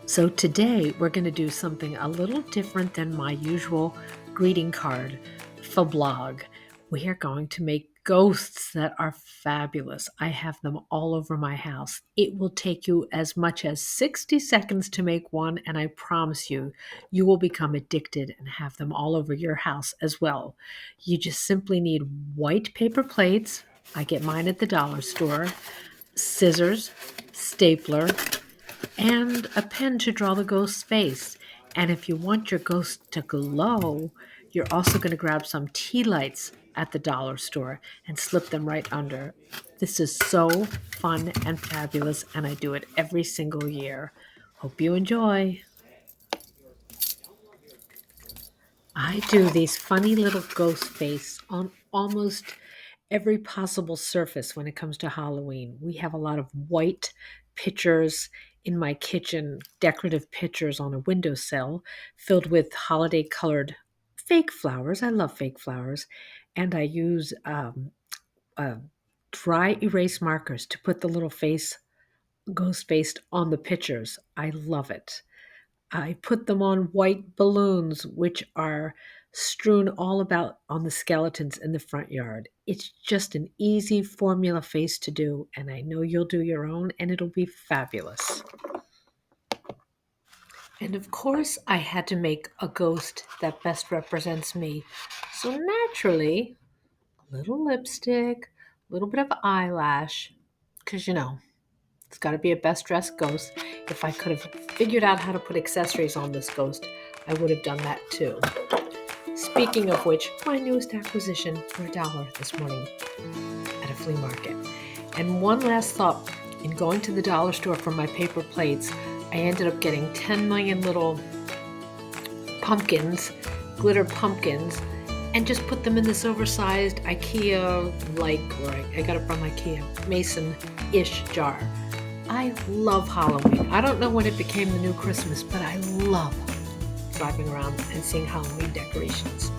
So today we're going to do something a little different than my usual greeting card for blog. We are going to make ghosts that are fabulous. I have them all over my house. It will take you as much as 60 seconds to make one, and I promise you, you will become addicted and have them all over your house as well. You just simply need white paper plates. I get mine at the dollar store, scissors, stapler, and a pen to draw the ghost's face. And if you want your ghost to glow, you're also going to grab some tea lights at the dollar store and slip them right under. This is so fun and fabulous, and I do it every single year. Hope you enjoy. I do these funny little ghost face on almost every possible surface when it comes to Halloween. We have a lot of white pictures in my kitchen, decorative pictures on a windowsill filled with holiday colored fake flowers. I love fake flowers. And I use uh, dry erase markers to put the little face, ghost face on the pictures. I love it. I put them on white balloons, which are strewn all about on the skeletons in the front yard. It's just an easy formula face to do, and I know you'll do your own, and it'll be fabulous. And of course, I had to make a ghost that best represents me. So naturally, a little lipstick, a little bit of eyelash, because it's got to be a best dressed ghost. If I could have figured out how to put accessories on this ghost, I would have done that too. Speaking of which, my newest acquisition for $1 this morning at a flea market. And one last thought, in going to the dollar store for my paper plates, I ended up getting 10 million little pumpkins, glitter pumpkins, and just put them in this oversized IKEA, or I got it from IKEA, Mason-ish jar. I love Halloween. I don't know when it became the new Christmas, but I love driving around and seeing Halloween decorations.